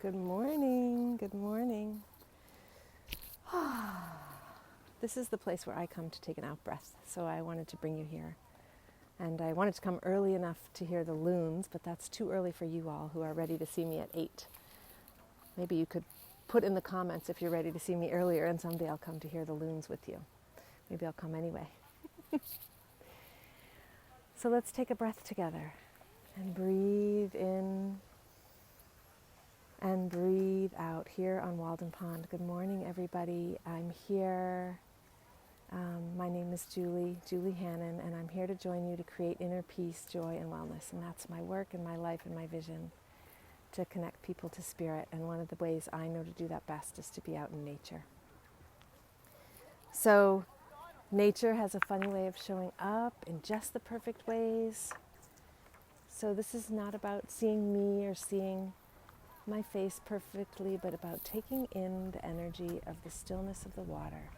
Good morning. Good morning. This is the place where I come to take an out breath, so I wanted to bring you here. And I wanted to come early enough to hear the loons, but that's too early for you all who are ready to see me at 8. Maybe you could put in the comments if you're ready to see me earlier, and someday I'll come to hear the loons with you. Maybe I'll come anyway. So let's take a breath together and breathe in and breathe out here on Walden Pond. Good morning, everybody. I'm here. My name is Julie Hannon, and I'm here to join you to create inner peace, joy, and wellness. And that's my work and my life and my vision, to connect people to spirit. And one of the ways I know to do that best is to be out in nature. So nature has a funny way of showing up in just the perfect ways. So this is not about seeing me or seeing my face perfectly, but about taking in the energy of the stillness of the water.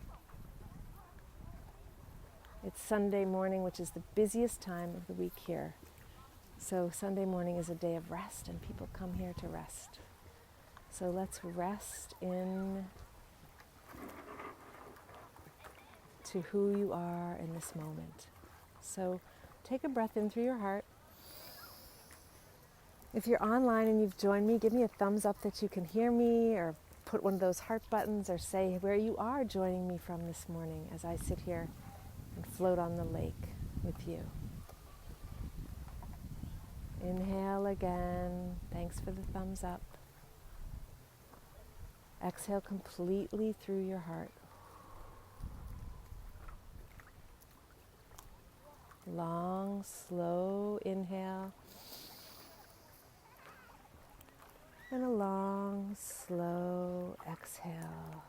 It's Sunday morning, which is the busiest time of the week here. So Sunday morning is a day of rest, and people come here to rest. So let's rest in to who you are in this moment. So take a breath in through your heart. If you're online and you've joined me, give me a thumbs up that you can hear me, or put one of those heart buttons, or say where you are joining me from this morning as I sit here and float on the lake with you. Inhale again. Thanks for the thumbs up. Exhale completely through your heart. Long, slow inhale. And a long, slow exhale.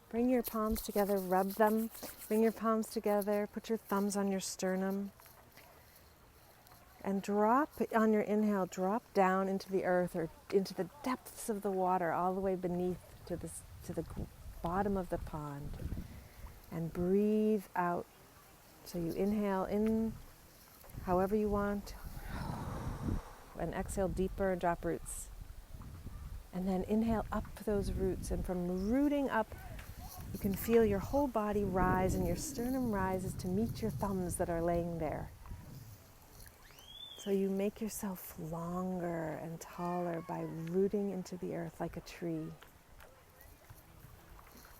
Bring your palms together, rub them. Bring your palms together, put your thumbs on your sternum. And drop, on your inhale, drop down into the earth or into the depths of the water, all the way beneath to the bottom of the pond. And breathe out. So you inhale in however you want, and exhale deeper and drop roots. And then inhale up those roots, and from rooting up, you can feel your whole body rise, and your sternum rises to meet your thumbs that are laying there. So you make yourself longer and taller by rooting into the earth like a tree.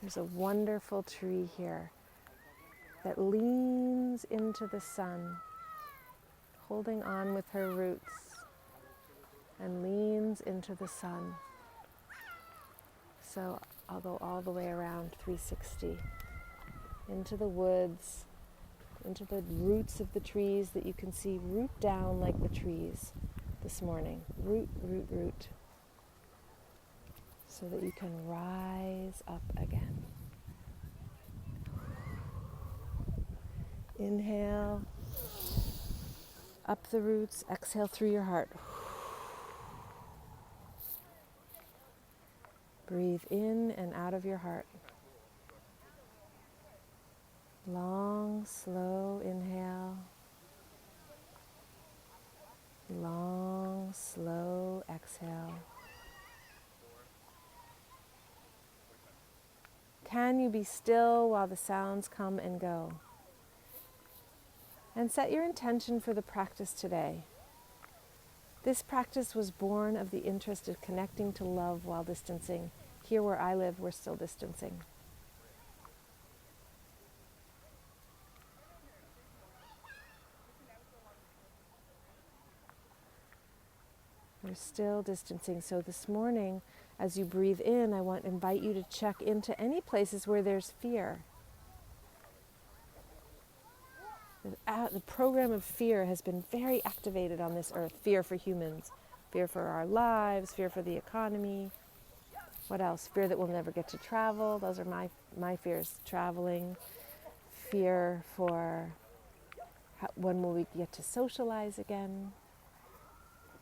There's a wonderful tree here that leans into the sun, holding on with her roots, and leans into the sun. So I'll go all the way around 360, into the woods, into the roots of the trees that you can see root down like the trees this morning. Root, root, root. So that you can rise up again. Inhale, up the roots, exhale through your heart. Breathe in and out of your heart. Long, slow inhale. Long, slow exhale. Can you be still while the sounds come and go? And set your intention for the practice today. This practice was born of the interest of connecting to love while distancing. Here where I live, we're still distancing. We're still distancing. So this morning, as you breathe in, I want to invite you to check into any places where there's fear. The program of fear has been very activated on this earth. Fear for humans, fear for our lives, fear for the economy. What else? Fear that we'll never get to travel. Those are my fears. Traveling. Fear for when will we get to socialize again.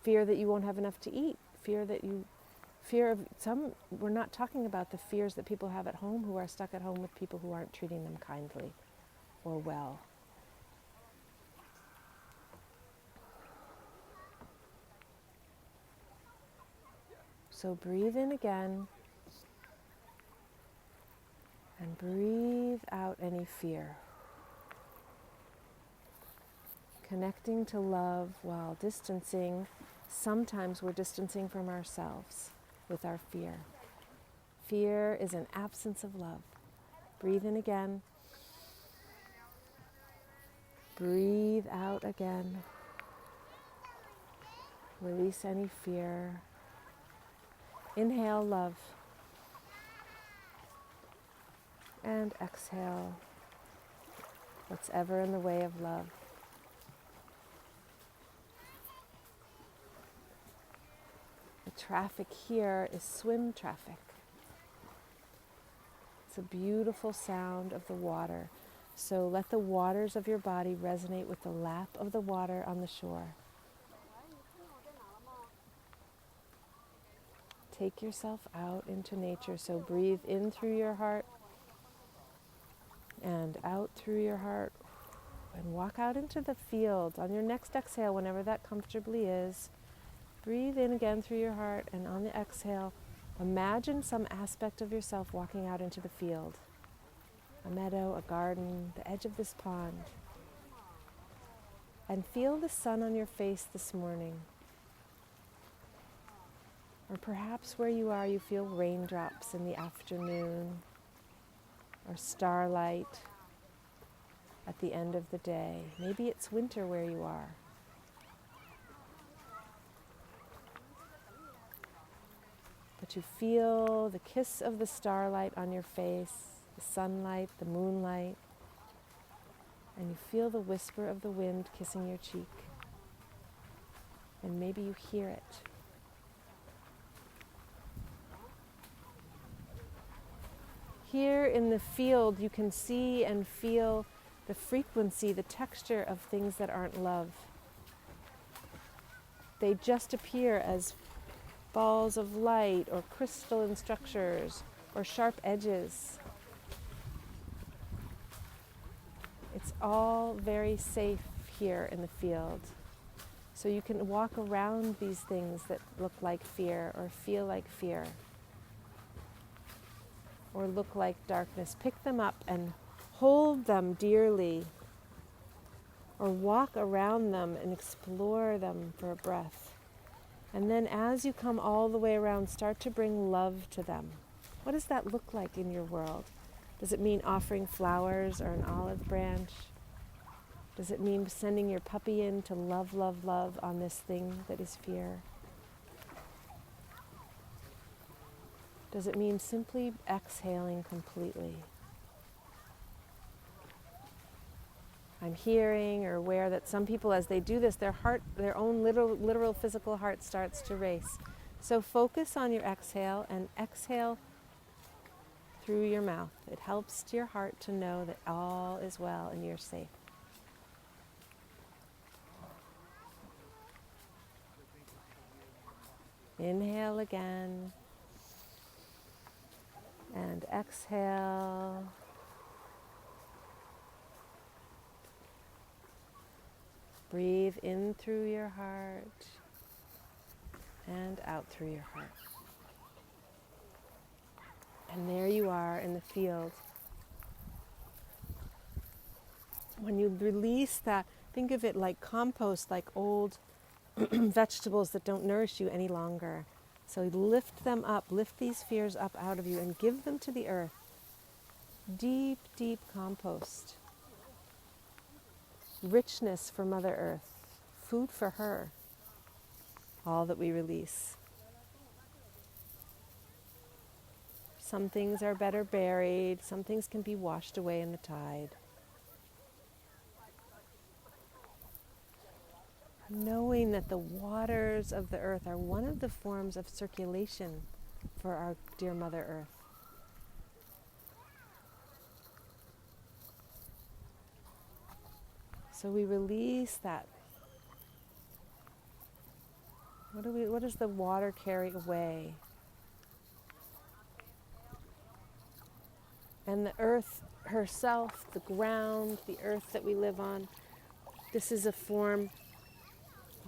Fear that you won't have enough to eat. Fear of some, we're not talking about the fears that people have at home who are stuck at home with people who aren't treating them kindly or well. So breathe in again and breathe out any fear. Connecting to love while distancing. Sometimes we're distancing from ourselves with our fear. Fear is an absence of love. Breathe in again. Breathe out again. Release any fear. Inhale love. And exhale what's ever in the way of love. The traffic here is swim traffic. It's a beautiful sound of the water. So let the waters of your body resonate with the lap of the water on the shore. Take yourself out into nature. So breathe in through your heart and out through your heart. And walk out into the field. On your next exhale, whenever that comfortably is, breathe in again through your heart, and on the exhale, imagine some aspect of yourself walking out into the field. A meadow, a garden, the edge of this pond. And feel the sun on your face this morning. Or perhaps where you are, you feel raindrops in the afternoon, or starlight at the end of the day. Maybe it's winter where you are. But you feel the kiss of the starlight on your face, the sunlight, the moonlight, and you feel the whisper of the wind kissing your cheek. And maybe you hear it. Here in the field, you can see and feel the frequency, the texture of things that aren't love. They just appear as balls of light or crystalline structures or sharp edges. It's all very safe here in the field. So you can walk around these things that look like fear or feel like fear or look like darkness. Pick them up and hold them dearly, or walk around them and explore them for a breath. And then as you come all the way around, start to bring love to them. What does that look like in your world? Does it mean offering flowers or an olive branch? Does it mean sending your puppy in to love, love, love on this thing that is fear? Does it mean simply exhaling completely? I'm hearing or aware that some people, as they do this, their heart, their own literal physical heart starts to race. So focus on your exhale and exhale through your mouth. It helps your heart to know that all is well and you're safe. Inhale again and exhale. Breathe in through your heart and out through your heart. And there you are in the field. When you release that, think of it like compost, like old vegetables that don't nourish you any longer. So lift them up, lift these fears up out of you and give them to the earth. Deep, deep compost. Richness for Mother Earth, food for her, all that we release. Some things are better buried, some things can be washed away in the tide. Knowing that the waters of the earth are one of the forms of circulation for our dear Mother Earth. So we release that. What does the water carry away? And the earth herself, the ground, the earth that we live on, this is a form,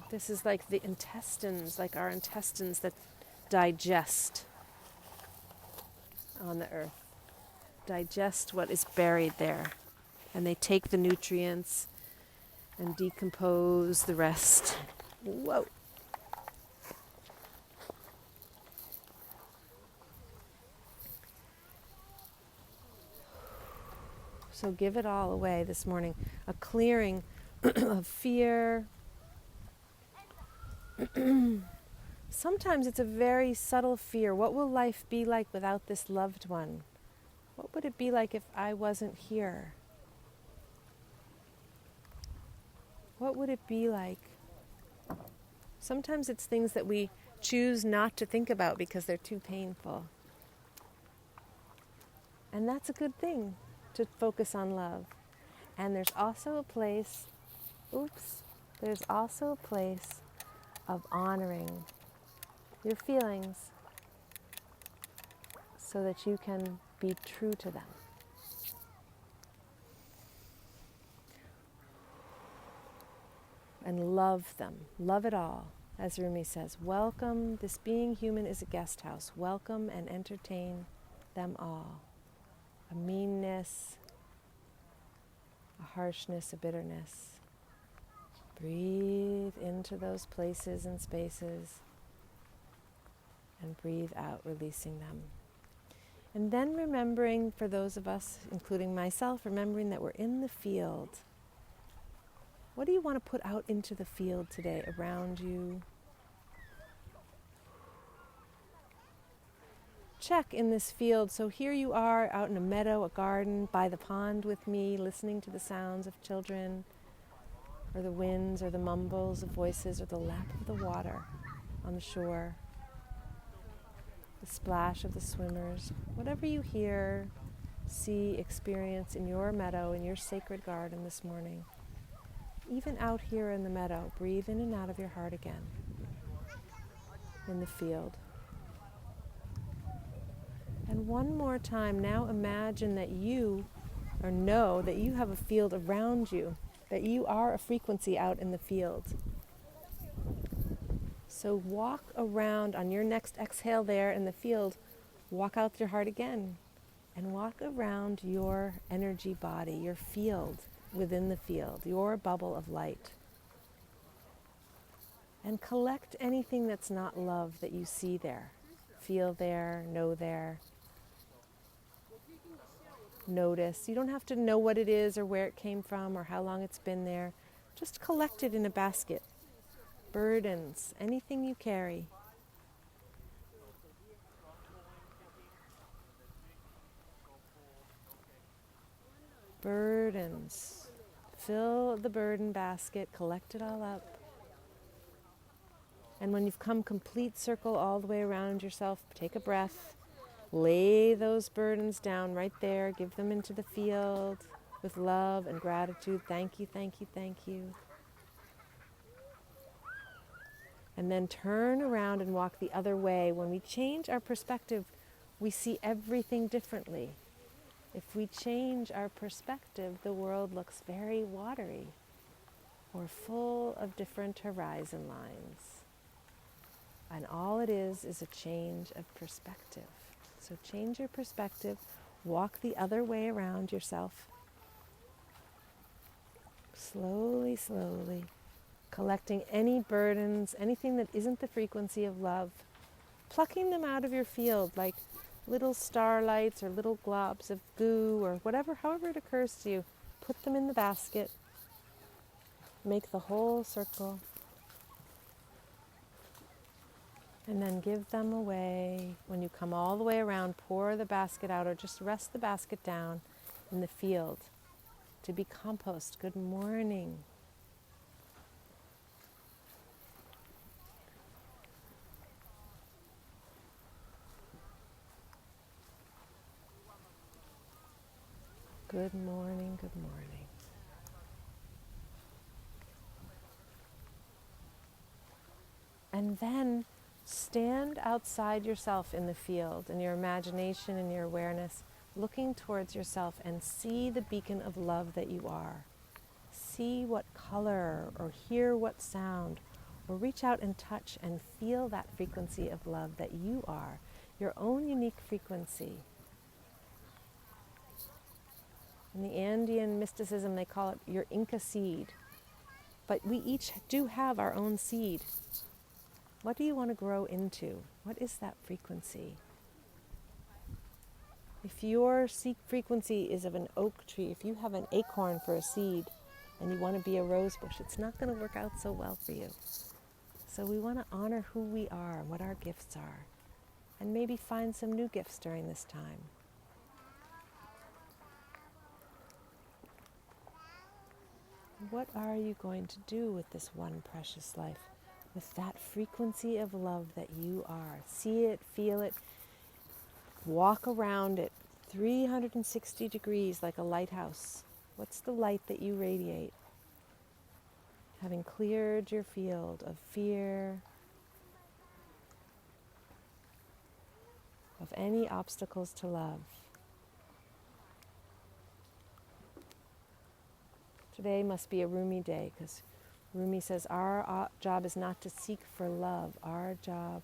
this is like the intestines, like our intestines that digest on the earth, digest what is buried there. And they take the nutrients and decompose the rest. Whoa. So give it all away this morning. A clearing of fear. Sometimes it's a very subtle fear. What will life be like without this loved one? What would it be like if I wasn't here? What would it be like? Sometimes it's things that we choose not to think about because they're too painful. And that's a good thing, to focus on love. And there's also a place, there's also a place of honoring your feelings so that you can be true to them. And love them. Love it all. As Rumi says, welcome, this being human is a guest house. Welcome and entertain them all. A meanness, a harshness, a bitterness. Breathe into those places and spaces and breathe out, releasing them. And then remembering, for those of us, including myself, remembering that we're in the field. What do you want to put out into the field today around you? Check in this field. So here you are out in a meadow, a garden, by the pond with me, listening to the sounds of children, or the winds, or the mumbles of voices, or the lap of the water on the shore, the splash of the swimmers. Whatever you hear, see, experience in your meadow, in your sacred garden this morning. Even out here in the meadow, breathe in and out of your heart again, in the field. And one more time, now imagine that you, or know that you have a field around you, that you are a frequency out in the field. So walk around on your next exhale there in the field, walk out your heart again, and walk around your energy body, your field within the field, your bubble of light. And collect anything that's not love that you see there, feel there, know there. Notice. You don't have to know what it is or where it came from or how long it's been there. Just collect it in a basket. Burdens, anything you carry. Burdens. Fill the burden basket, collect it all up. And when you've come complete circle all the way around yourself, take a breath. Lay those burdens down right there. Give them into the field with love and gratitude. Thank you, thank you, thank you. And then turn around and walk the other way. When we change our perspective, we see everything differently. If we change our perspective, the world looks very watery or full of different horizon lines. And all it is a change of perspective. So change your perspective, walk the other way around yourself. Slowly, slowly, collecting any burdens, anything that isn't the frequency of love, plucking them out of your field like little starlights or little globs of goo or whatever, however it occurs to you. Put them in the basket. Make the whole circle. And then give them away. When you come all the way around, pour the basket out or just rest the basket down in the field to be compost. Good morning. Good morning, good morning. And then stand outside yourself in the field, in your imagination and your awareness, looking towards yourself and see the beacon of love that you are. See what color or hear what sound or reach out and touch and feel that frequency of love that you are, your own unique frequency. In the Andean mysticism, they call it your Inca seed. But we each do have our own seed. What do you want to grow into? What is that frequency? If your frequency is of an oak tree, if you have an acorn for a seed and you want to be a rose bush, it's not going to work out so well for you. So we want to honor who we are and what our gifts are, and maybe find some new gifts during this time. What are you going to do with this one precious life, with that frequency of love that you are? See it, feel it, walk around it 360 degrees like a lighthouse. What's the light that you radiate? Having cleared your field of fear, of any obstacles to love. Today must be a Rumi day, because Rumi says our job is not to seek for love. Our job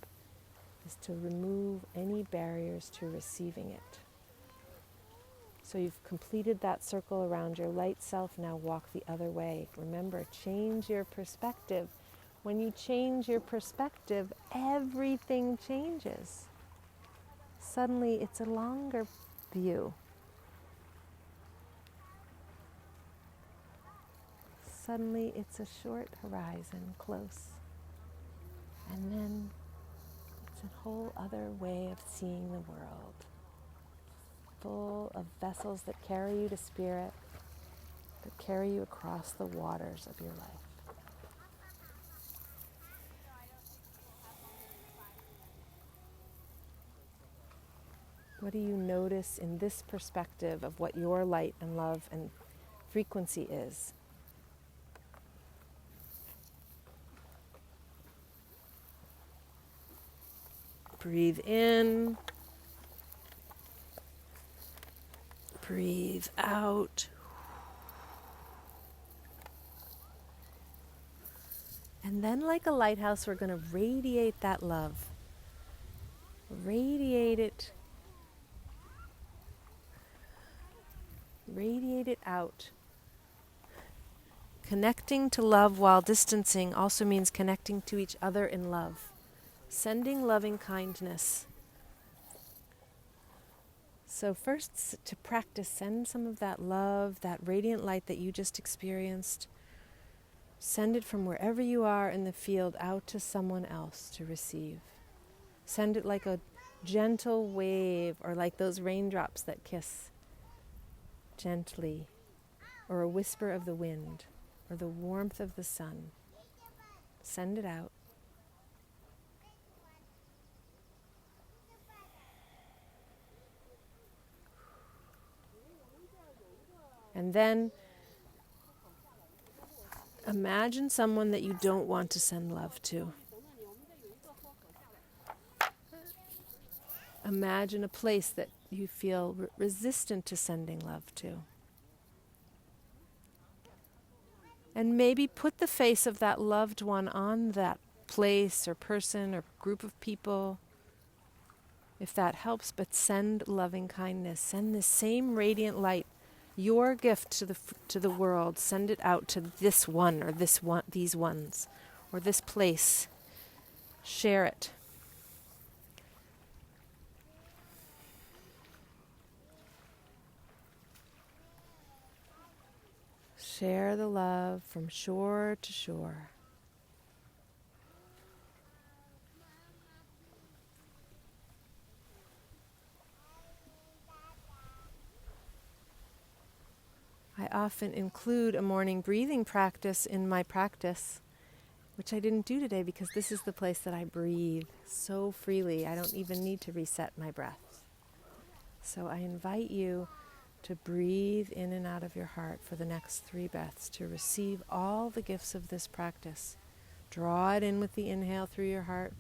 is to remove any barriers to receiving it. So you've completed that circle around your light self. Now walk the other way. Remember, change your perspective. When you change your perspective, everything changes. Suddenly it's a longer view. Suddenly it's a short horizon, close. And then it's a whole other way of seeing the world, full of vessels that carry you to spirit, that carry you across the waters of your life. What do you notice in this perspective of what your light and love and frequency is? Breathe in. Breathe out. And then, like a lighthouse, we're going to radiate that love. Radiate it. Radiate it out. Connecting to love while distancing also means connecting to each other in love. Sending loving kindness. So first, to practice, send some of that love, that radiant light that you just experienced. Send it from wherever you are in the field out to someone else to receive. Send it like a gentle wave, or like those raindrops that kiss gently, or a whisper of the wind, or the warmth of the sun. Send it out. And then imagine someone that you don't want to send love to. Imagine a place that you feel resistant to sending love to. And maybe put the face of that loved one on that place or person or group of people, if that helps. But send loving kindness. Send the same radiant light, your gift to the world. Send it out to this one or these ones, or this place. Share it. Share the love from shore to shore. I often include a morning breathing practice in my practice, which I didn't do today because this is the place that I breathe so freely. I don't even need to reset my breath. So I invite you to breathe in and out of your heart for the next 3 breaths, to receive all the gifts of this practice. Draw it in with the inhale through your heart,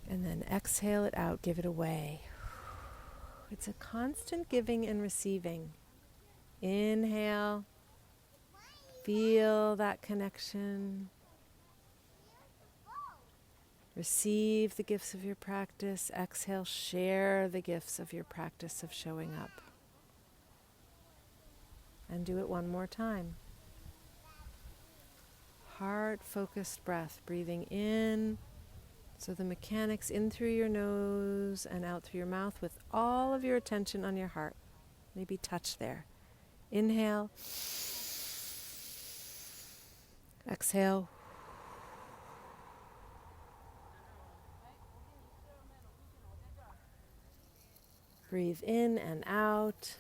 and then exhale it out, give it away. It's a constant giving and receiving. Inhale, Feel that connection. Receive the gifts of your practice. Exhale, share the gifts of your practice of showing up. And do it one more time. Heart-focused breath, breathing in. So the mechanics in through your nose and out through your mouth with all of your attention on your heart. Maybe touch there. Inhale. Exhale. Breathe in and out.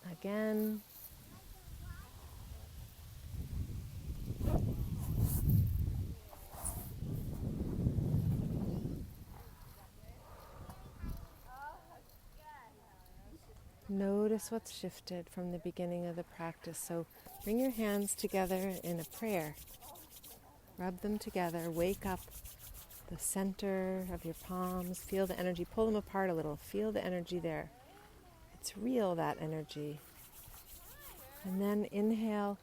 Again. Notice what's shifted from the beginning of the practice. So bring your hands together in a prayer. Rub them together. Wake up the center of your palms. Feel the energy. Pull them apart a little. Feel the energy there. It's real, that energy. And then inhale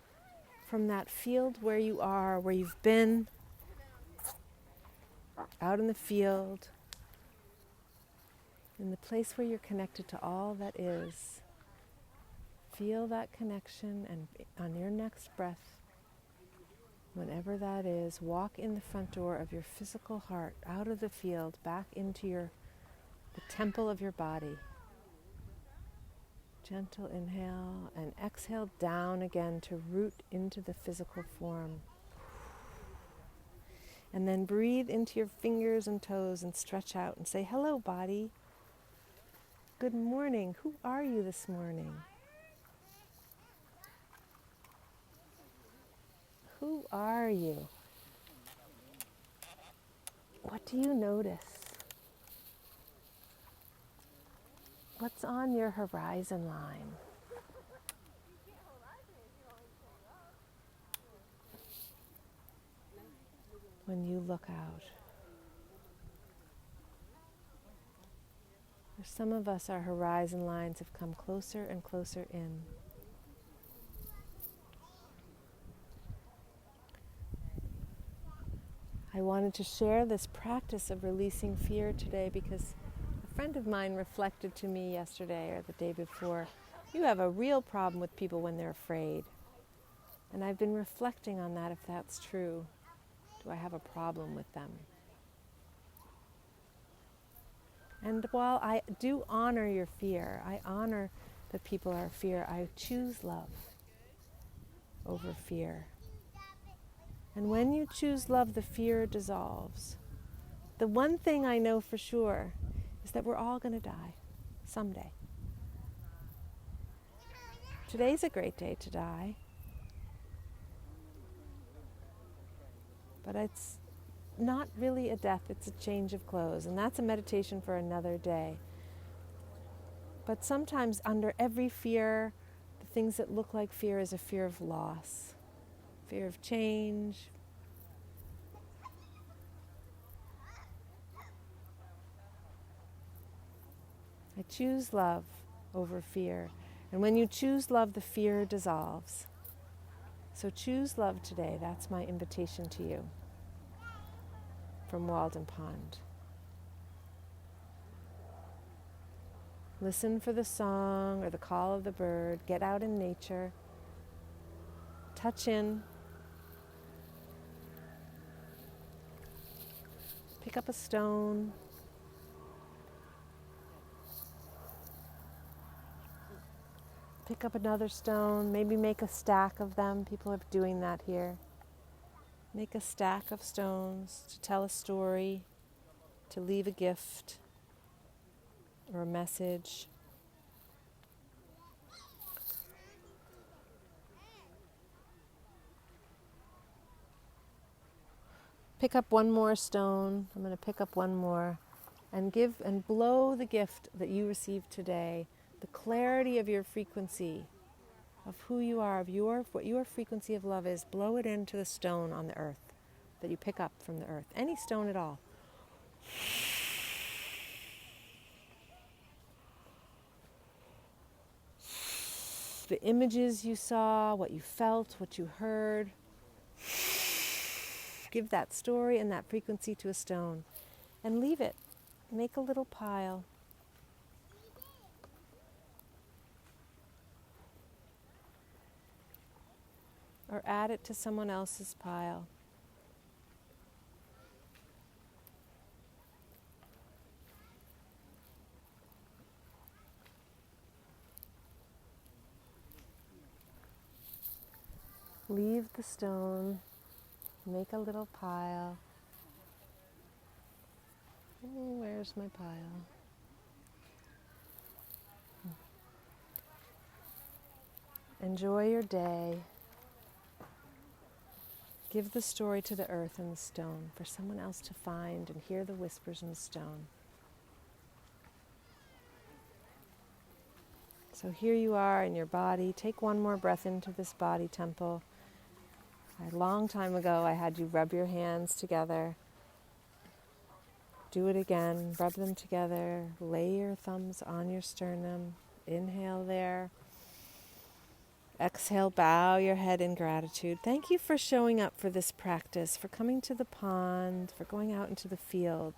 from that field where you are, where you've been, out in the field, in the place where you're connected to all that is. Feel that connection, and on your next breath, whenever that is, walk in the front door of your physical heart, out of the field, back into the temple of your body. Gentle inhale and exhale down again to root into the physical form. And then breathe into your fingers and toes and stretch out and say, hello, body. Good morning. Who are you this morning? Who are you? What do you notice? What's on your horizon line? When you look out. For some of us, our horizon lines have come closer and closer in. I wanted to share this practice of releasing fear today because a friend of mine reflected to me yesterday or the day before, you have a real problem with people when they're afraid. And I've been reflecting on that, if that's true. Do I have a problem with them? And while I do honor your fear, I honor that people are fear, I choose love over fear. And when you choose love, the fear dissolves. The one thing I know for sure is that we're all going to die someday. Today's a great day to die. But it's not really a death, it's a change of clothes. And that's a meditation for another day. But sometimes under every fear, the things that look like fear is a fear of loss, fear of change. I choose love over fear. And when you choose love, the fear dissolves. So choose love today. That's my invitation to you from Walden Pond. Listen for the song or the call of the bird. Get out in nature. Touch in. Pick up a stone. Pick up another stone. Maybe make a stack of them. People are doing that here. Make a stack of stones to tell a story, to leave a gift or a message. Pick up one more stone. I'm going to pick up one more and give and blow the gift that you received today, the clarity of your frequency, of who you are, of what your frequency of love is. Blow it into the stone on the earth that you pick up from the earth, any stone at all. the images you saw, what you felt, what you heard. Give that story and that frequency to a stone and leave it. Make a little pile. Or add it to someone else's pile. Leave the stone, make a little pile. Oh, where's my pile? Enjoy your day. Give the story to the earth and the stone for someone else to find and hear the whispers in the stone. So here you are in your body. Take one more breath into this body temple. A long time ago, I had you rub your hands together. Do it again. Rub them together. Lay your thumbs on your sternum. Inhale there. Exhale, bow your head in gratitude. Thank you for showing up for this practice, for coming to the pond, for going out into the field.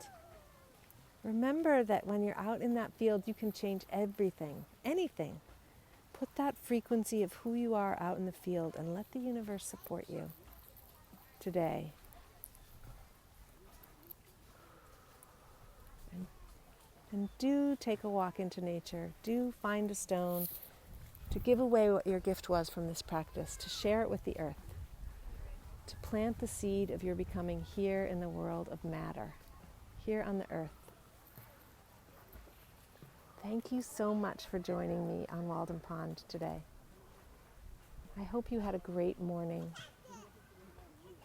Remember that when you're out in that field, you can change everything, anything. Put that frequency of who you are out in the field and let the universe support you today. And do take a walk into nature. Do find a stone to give away what your gift was from this practice, to share it with the earth, to plant the seed of your becoming here in the world of matter, here on the earth. Thank you so much for joining me on Walden Pond today. I hope you had a great morning.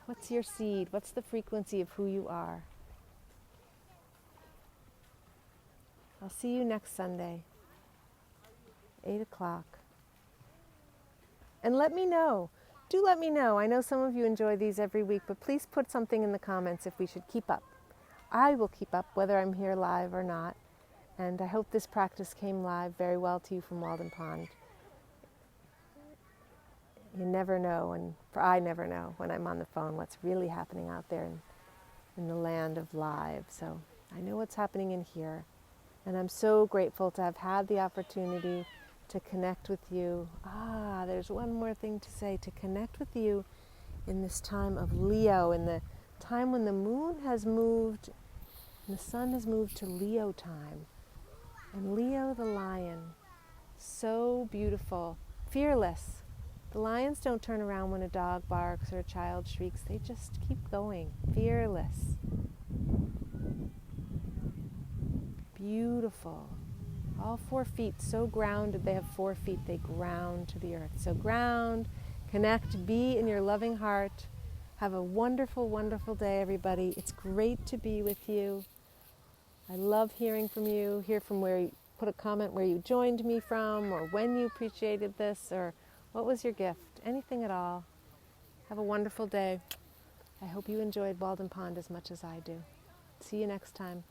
What's your seed? What's the frequency of who you are? I'll see you next Sunday, 8 o'clock. And let me know. Do let me know. I know some of you enjoy these every week, but please put something in the comments if we should keep up. I will keep up whether I'm here live or not. And I hope this practice came live very well to you from Walden Pond. You never know, I never know when I'm on the phone what's really happening out there in the land of live. So I know what's happening in here. And I'm so grateful to have had the opportunity to connect with you. There's one more thing to say, to connect with you in this time of Leo, in the time when the moon has moved and the sun has moved to Leo time. And Leo the lion, so beautiful, fearless. The lions don't turn around when a dog barks or a child shrieks. They just keep going, fearless. Beautiful. All 4 feet, so grounded. They have 4 feet, they ground to the earth. So ground, connect, be in your loving heart. Have a wonderful, wonderful day, everybody. It's great to be with you. I love hearing from you. Hear from where you put a comment where you joined me from, or when you appreciated this, or what was your gift. Anything at all. Have a wonderful day. I hope you enjoyed Walden Pond as much as I do. See you next time.